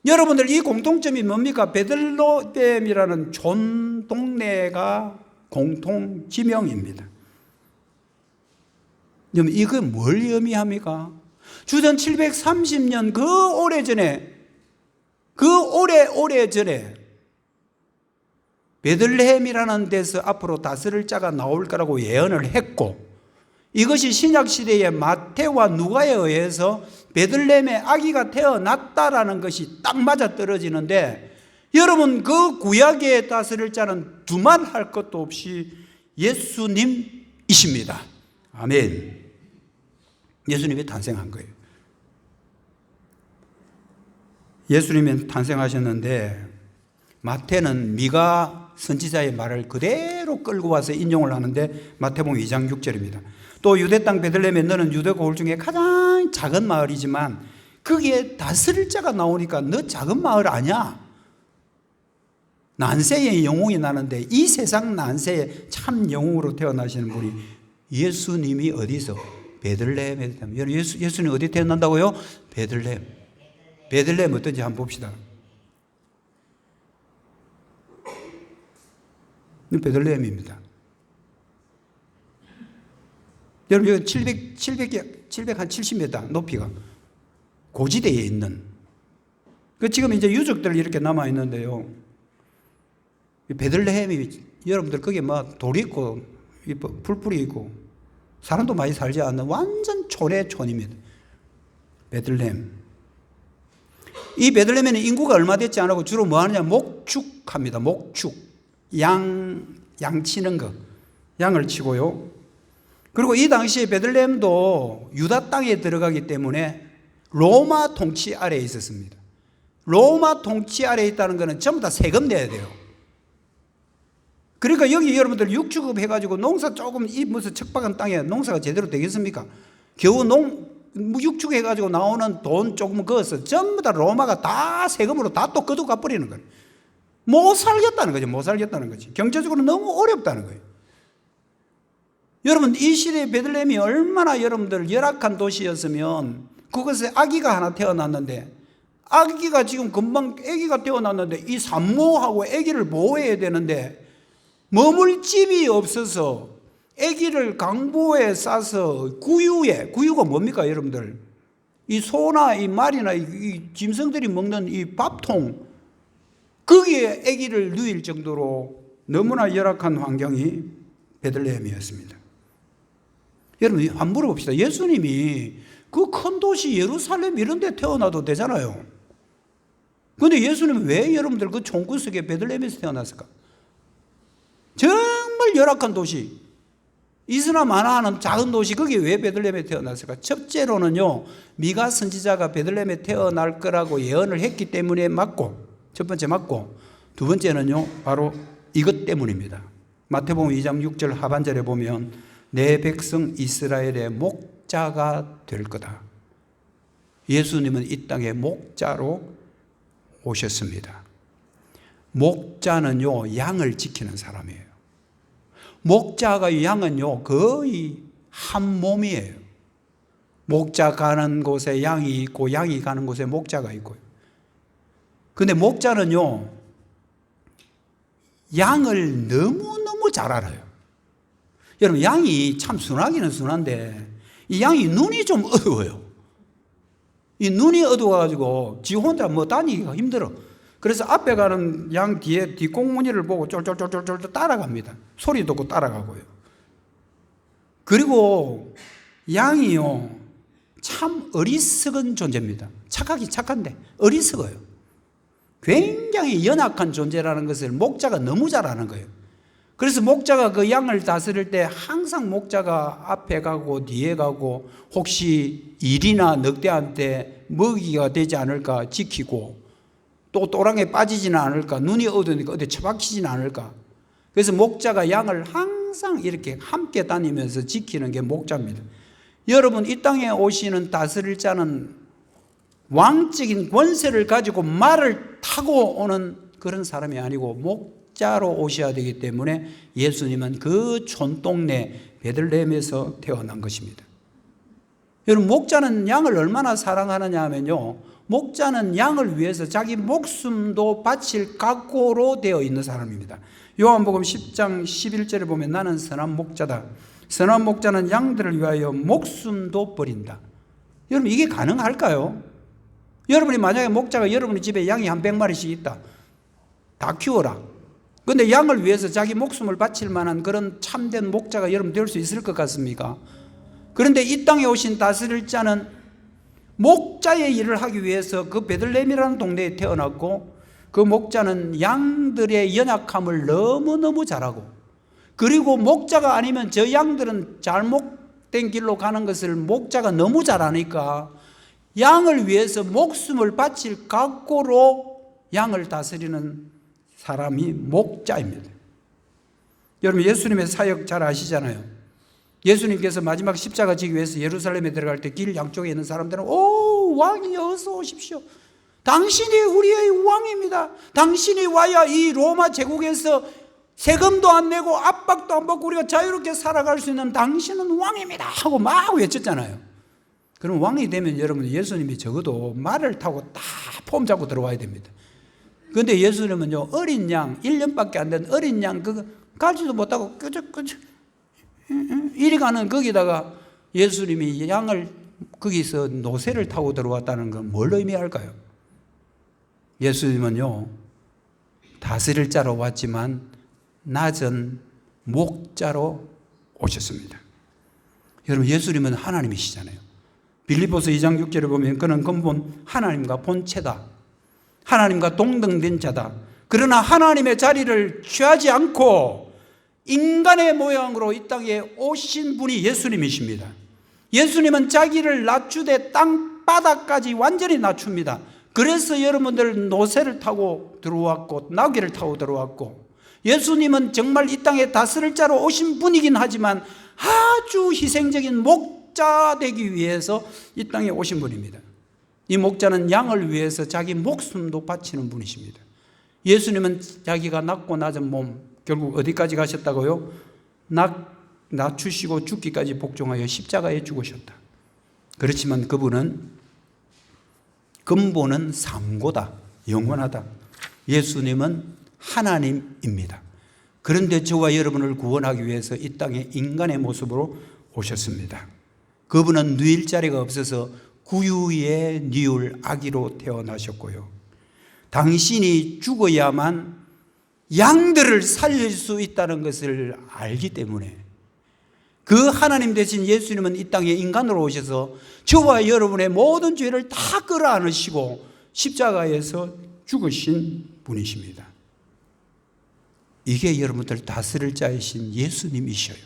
A: 여러분들 이 공통점이 뭡니까? 베들레헴이라는 촌 동네가 공통 지명입니다. 여러분 이거 뭘 의미합니까? 주전 730년 그 오래전에 베들레헴이라는 데서 앞으로 다스릴 자가 나올 거라고 예언을 했고 이것이 신약시대의 마태와 누가에 의해서 베들레헴에 아기가 태어났다라는 것이 딱 맞아떨어지는데 여러분 그 구약에 다스릴 자는 두말할 것도 없이 예수님이십니다. 아멘. 예수님이 탄생한 거예요. 예수님이 탄생하셨는데 마태는 미가 선지자의 말을 그대로 끌고 와서 인용을 하는데 마태복음 2장 6절입니다. 또 유대 땅 베들레헴에 너는 유대 고을 중에 가장 작은 마을이지만 거기에 다스릴 자가 나오니까 너 작은 마을 아니야. 난세의 영웅이 나는데 이 세상 난세에 참 영웅으로 태어나시는 분이 예수님이 어디서? 베들레헴에 태어납니다. 예수님 어디 태어난다고요? 베들레헴. 베들레헴 어떤지 한번 봅시다. 베들레헴입니다. 여러분 여기 770m 높이가 고지대에 있는 지금 이제 유적들 이렇게 남아 있는데요. 베들레헴이 여러분들 거기에 막 돌이 있고 풀뿌리 있고 사람도 많이 살지 않는 완전 촌의 촌입니다. 베들레헴. 이 베들레헴에는 인구가 얼마 되지 않고 주로 뭐 하느냐? 목축합니다. 목축. 양 치는 거. 양을 치고요. 그리고 이 당시에 베들레헴도 유다 땅에 들어가기 때문에 로마 통치 아래에 있었습니다. 로마 통치 아래에 있다는 것은 전부 다 세금 내야 돼요. 그러니까 여기 여러분들 육축업 해가지고 농사 조금 이 무슨 척박한 땅에 농사가 제대로 되겠습니까? 겨우 육축 해가지고 나오는 돈 조금 그어서 전부 다 로마가 다 세금으로 다 또 거두가 버리는 거예요. 못 살겠다는 거죠. 못 살겠다는 거지. 경제적으로 너무 어렵다는 거예요. 여러분, 이 시대에 베들레헴이 얼마나 여러분들 열악한 도시였으면 그것에 아기가 하나 태어났는데, 아기가 지금 금방 아기가 태어났는데 이 산모하고 아기를 보호해야 되는데 머물 집이 없어서 아기를 강보에 싸서 구유가 뭡니까 여러분들? 이 소나 이 말이나 이 짐승들이 먹는 이 밥통, 거기에 아기를 누일 정도로 너무나 열악한 환경이 베들레헴이었습니다. 여러분, 한번 물어봅시다. 예수님이 그 큰 도시 예루살렘 이런 데 태어나도 되잖아요. 그런데 예수님은 왜 여러분들 그 총구석에 베들레헴에서 태어났을까? 정말 열악한 도시, 이스나 마나하는 작은 도시, 거기에 왜 베들레헴에 태어났을까? 첫째로는요, 미가 선지자가 베들레헴에 태어날 거라고 예언을 했기 때문에 맞고, 첫 번째 맞고, 두 번째는요, 바로 이것 때문입니다. 마태복음 2장 6절 하반절에 보면 내 백성 이스라엘의 목자가 될 거다. 예수님은 이 땅에 목자로 오셨습니다. 목자는요, 양을 지키는 사람이에요. 목자가 양은요, 거의 한 몸이에요. 목자 가는 곳에 양이 있고 양이 가는 곳에 목자가 있고요. 근데 목자는요, 양을 너무너무 잘 알아요. 여러분, 양이 참 순하기는 순한데 이 양이 눈이 좀 어두워요. 이 눈이 어두워가지고 지 혼자 뭐 다니기가 힘들어. 그래서 앞에 가는 양 뒤에 뒷공무니를 보고 쫄쫄쫄쫄쫄 따라갑니다. 소리 듣고 따라가고요. 그리고 양이요, 참 어리석은 존재입니다. 착한데 어리석어요. 굉장히 연약한 존재라는 것을 목자가 너무 잘 아는 거예요. 그래서 목자가 그 양을 다스릴 때 항상 목자가 앞에 가고 뒤에 가고 혹시 일이나 늑대한테 먹이가 되지 않을까 지키고, 또 또랑에 빠지지는 않을까, 눈이 어두우니까 어디 처박히지는 않을까. 그래서 목자가 양을 항상 이렇게 함께 다니면서 지키는 게 목자입니다. 여러분, 이 땅에 오시는 다스릴 자는 왕적인 권세를 가지고 말을 타고 오는 그런 사람이 아니고 목자로 오셔야 되기 때문에 예수님은 그 촌동네 베들레헴에서 태어난 것입니다. 여러분, 목자는 양을 얼마나 사랑하느냐 하면요, 목자는 양을 위해서 자기 목숨도 바칠 각오로 되어 있는 사람입니다. 요한복음 10장 11절에 보면 나는 선한 목자다. 선한 목자는 양들을 위하여 목숨도 버린다. 여러분, 이게 가능할까요? 여러분이 만약에 목자가 여러분의 집에 양이 한 100마리씩 있다. 다 키워라. 그런데 양을 위해서 자기 목숨을 바칠 만한 그런 참된 목자가 여러분 될 수 있을 것 같습니까? 그런데 이 땅에 오신 다스릴 자는 목자의 일을 하기 위해서 그 베들레헴이라는 동네에 태어났고, 그 목자는 양들의 연약함을 너무너무 잘하고, 그리고 목자가 아니면 저 양들은 잘못된 길로 가는 것을 목자가 너무 잘하니까 양을 위해서 목숨을 바칠 각오로 양을 다스리는 사람이 목자입니다. 여러분, 예수님의 사역 잘 아시잖아요. 예수님께서 마지막 십자가 지기 위해서 예루살렘에 들어갈 때 길 양쪽에 있는 사람들은 오, 왕이 어서 오십시오. 당신이 우리의 왕입니다. 당신이 와야 이 로마 제국에서 세금도 안 내고 압박도 안 받고 우리가 자유롭게 살아갈 수 있는 당신은 왕입니다 하고 막 외쳤잖아요. 그럼 왕이 되면 여러분, 예수님이 적어도 말을 타고 다 폼 잡고 들어와야 됩니다. 그런데 예수님은요, 어린 양, 1년밖에 안 된 어린 양 그거 가지도 못하고 끄적끄적 이리 가는 거기다가 예수님이 양을 거기서 노새를 타고 들어왔다는 건 뭘 의미할까요? 예수님은요, 다스릴 자로 왔지만 낮은 목자로 오셨습니다. 여러분, 예수님은 하나님이시잖아요. 빌립보서 2장 6절에 보면 그는 근본 하나님과 본체다. 하나님과 동등된 자다. 그러나 하나님의 자리를 취하지 않고 인간의 모양으로 이 땅에 오신 분이 예수님이십니다. 예수님은 자기를 낮추되 땅바닥까지 완전히 낮춥니다. 그래서 여러분들 노새를 타고 들어왔고 나귀를 타고 들어왔고, 예수님은 정말 이 땅에 다스릴 자로 오신 분이긴 하지만 아주 희생적인 목자 되기 위해서 이 땅에 오신 분입니다. 이 목자는 양을 위해서 자기 목숨도 바치는 분이십니다. 예수님은 자기가 낮고 낮은 몸, 결국 어디까지 가셨다고요? 낮추시고 죽기까지 복종하여 십자가에 죽으셨다. 그렇지만 그분은 근본은 삼고다, 영원하다. 예수님은 하나님입니다. 그런데 저와 여러분을 구원하기 위해서 이 땅에 인간의 모습으로 오셨습니다. 그분은 누일 자리가 없어서 구유에 뉘울 아기로 태어나셨고요, 당신이 죽어야만 양들을 살릴 수 있다는 것을 알기 때문에 그 하나님 대신 예수님은 이 땅에 인간으로 오셔서 저와 여러분의 모든 죄를 다 끌어안으시고 십자가에서 죽으신 분이십니다. 이게 여러분들 다스릴 자이신 예수님이셔요.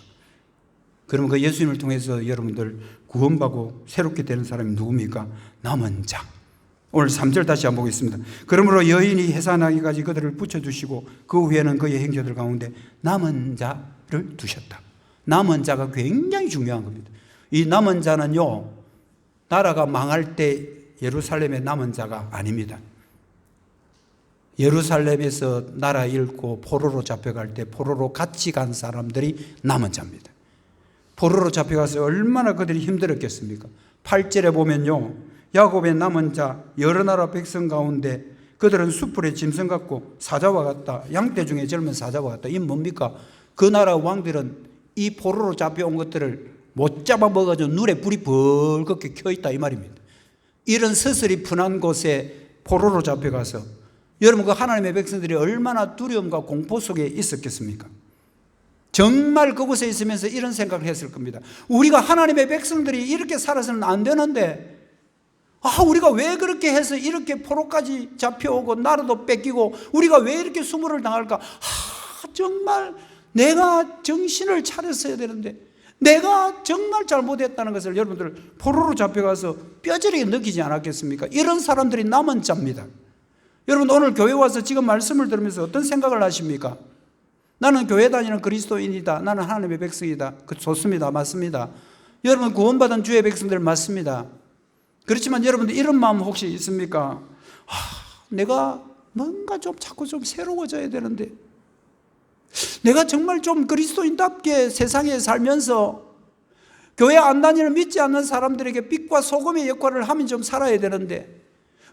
A: 그러면 그 예수님을 통해서 여러분들 구원받고 새롭게 되는 사람이 누굽니까? 남은 자. 오늘 3절 다시 한번 보겠습니다. 그러므로 여인이 해산하기까지 그들을 붙여두시고 그 후에는 그의 행조들 가운데 남은 자를 두셨다. 남은 자가 굉장히 중요한 겁니다. 이 남은 자는요, 나라가 망할 때 예루살렘의 남은 자가 아닙니다. 예루살렘에서 나라 잃고 포로로 잡혀갈 때 포로로 같이 간 사람들이 남은 자입니다. 포로로 잡혀가서 얼마나 그들이 힘들었겠습니까? 8절에 보면요, 야곱의 남은 자 여러 나라 백성 가운데 그들은 숯불의 짐승 같고 사자와 같다. 양떼 중에 젊은 사자와 같다. 이 뭡니까? 그 나라 왕들은 이 포로로 잡혀온 것들을 못 잡아먹어가지고 눈에 불이 벌겋게 켜있다 이 말입니다. 이런 서슬이 푼한 곳에 포로로 잡혀가서 여러분 그 하나님의 백성들이 얼마나 두려움과 공포 속에 있었겠습니까? 정말 그곳에 있으면서 이런 생각을 했을 겁니다. 우리가 하나님의 백성들이 이렇게 살아서는 안 되는데, 우리가 왜 그렇게 해서 이렇게 포로까지 잡혀오고 나라도 뺏기고 우리가 왜 이렇게 수모를 당할까? 정말 내가 정신을 차렸어야 되는데 내가 정말 잘못했다는 것을 여러분들 포로로 잡혀가서 뼈저리게 느끼지 않았겠습니까? 이런 사람들이 남은 자입니다. 여러분 오늘 교회 와서 지금 말씀을 들으면서 어떤 생각을 하십니까? 나는 교회 다니는 그리스도인이다. 나는 하나님의 백성이다. 좋습니다. 맞습니다. 여러분 구원받은 주의 백성들 맞습니다. 그렇지만 여러분들 이런 마음 혹시 있습니까? 내가 뭔가 자꾸 새로워져야 되는데, 내가 정말 좀 그리스도인답게 세상에 살면서 교회 안 다니는 믿지 않는 사람들에게 빛과 소금의 역할을 하면 좀 살아야 되는데,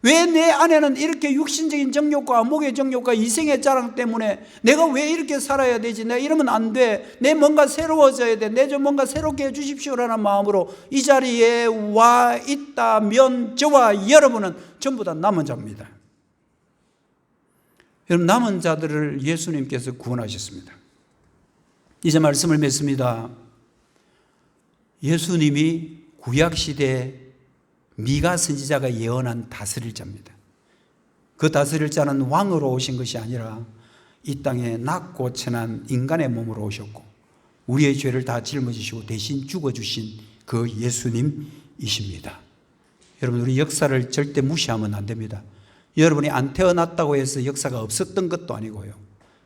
A: 왜 내 안에는 이렇게 육신적인 정욕과 목의 정욕과 이생의 자랑 때문에 내가 왜 이렇게 살아야 되지? 내가 이러면 안 돼. 내 뭔가 새로워져야 돼. 내 좀 뭔가 새롭게 해주십시오라는 마음으로 이 자리에 와 있다면 저와 여러분은 전부 다 남은 자입니다. 여러분 남은 자들을 예수님께서 구원하셨습니다. 이제 말씀을 맺습니다. 예수님이 구약시대에 미가 선지자가 예언한 다스릴 자입니다. 그 다스릴 자는 왕으로 오신 것이 아니라 이 땅에 낮고 천한 인간의 몸으로 오셨고 우리의 죄를 다 짊어지시고 대신 죽어주신 그 예수님이십니다. 여러분 우리 역사를 절대 무시하면 안 됩니다. 여러분이 안 태어났다고 해서 역사가 없었던 것도 아니고요.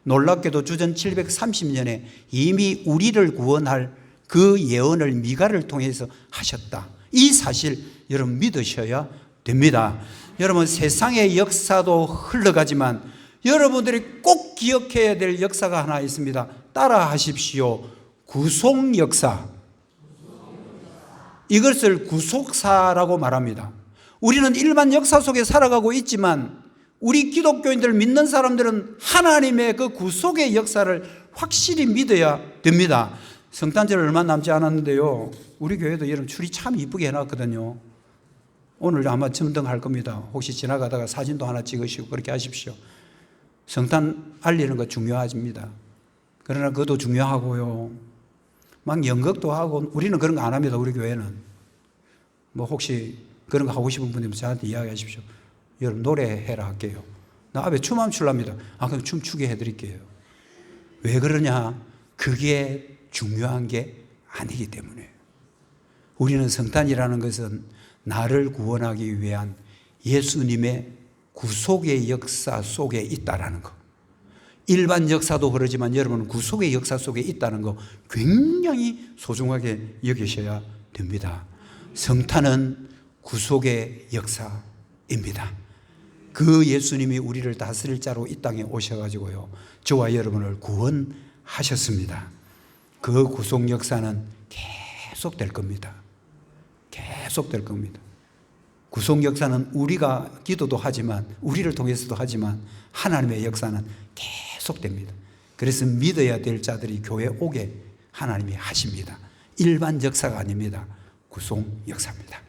A: 놀랍게도 주전 730년에 이미 우리를 구원할 그 예언을 미가를 통해서 하셨다. 이 사실 여러분 믿으셔야 됩니다. 여러분 세상의 역사도 흘러가지만 여러분들이 꼭 기억해야 될 역사가 하나 있습니다. 따라 하십시오. 구속 역사. 이것을 구속사라고 말합니다. 우리는 일반 역사 속에 살아가고 있지만 우리 기독교인들 믿는 사람들은 하나님의 그 구속의 역사를 확실히 믿어야 됩니다. 성탄절 얼마 남지 않았는데요. 우리 교회도 여러분 줄이 참 이쁘게 해놨거든요. 오늘 아마 점등할 겁니다. 혹시 지나가다가 사진도 하나 찍으시고 그렇게 하십시오. 성탄 알리는 거 중요합니다. 그러나 그것도 중요하고요. 막 연극도 하고 우리는 그런 거 안 합니다. 우리 교회는. 뭐 혹시 그런 거 하고 싶은 분이면 저한테 이야기하십시오. 여러분 노래해라 할게요. 나 앞에 춤 한번 출랍니다. 그럼 춤추게 해드릴게요. 왜 그러냐? 그게 중요한 게 아니기 때문에 우리는 성탄이라는 것은 나를 구원하기 위한 예수님의 구속의 역사 속에 있다라는 거. 일반 역사도 그러지만 여러분은 구속의 역사 속에 있다는 거 굉장히 소중하게 여기셔야 됩니다. 성탄은 구속의 역사입니다. 그 예수님이 우리를 다스릴 자로 이 땅에 오셔가지고요, 저와 여러분을 구원하셨습니다. 그 구속 역사는 계속될 겁니다. 계속될 겁니다. 구속 역사는 우리가 기도도 하지만, 우리를 통해서도 하지만, 하나님의 역사는 계속됩니다. 그래서 믿어야 될 자들이 교회에 오게 하나님이 하십니다. 일반 역사가 아닙니다. 구속 역사입니다.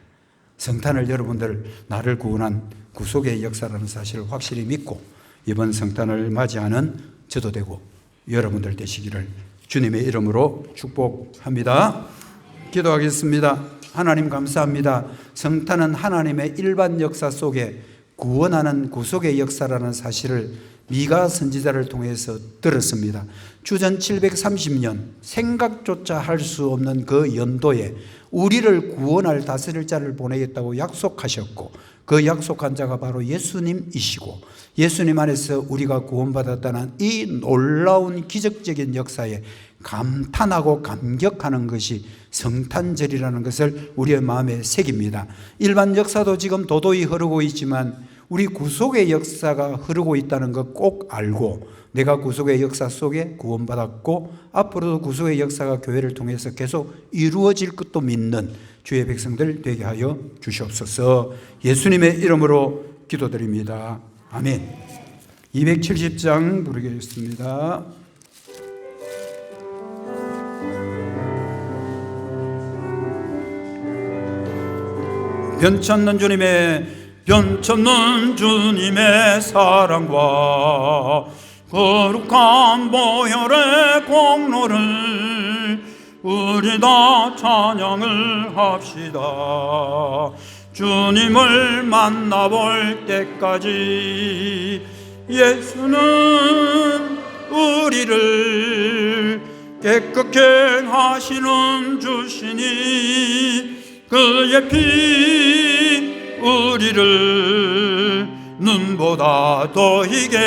A: 성탄을 여러분들 나를 구원한 구속의 역사라는 사실을 확실히 믿고 이번 성탄을 맞이하는 저도 되고 여러분들 되시기를 주님의 이름으로 축복합니다. 기도하겠습니다. 하나님 감사합니다. 성탄은 하나님의 일반 역사 속에 구원하는 구속의 역사라는 사실을 미가 선지자를 통해서 들었습니다. 주전 730년 생각조차 할 수 없는 그 연도에 우리를 구원할 다스릴 자를 보내겠다고 약속하셨고, 그 약속한 자가 바로 예수님이시고, 예수님 안에서 우리가 구원받았다는 이 놀라운 기적적인 역사에 감탄하고 감격하는 것이 성탄절이라는 것을 우리의 마음에 새깁니다. 일반 역사도 지금 도도히 흐르고 있지만 우리 구속의 역사가 흐르고 있다는 것 꼭 알고, 내가 구속의 역사 속에 구원받았고 앞으로도 구속의 역사가 교회를 통해서 계속 이루어질 것도 믿는 주의 백성들 되게 하여 주시옵소서. 예수님의 이름으로 기도드립니다. 아멘. 270장 부르겠습니다. 변찮는 주님의 사랑과 거룩한 보혈의 공로를 우리 다 찬양을 합시다. 주님을 만나볼 때까지 예수는 우리를 깨끗게 하시는 주시니 그의 피 우리를 눈보다 더 희게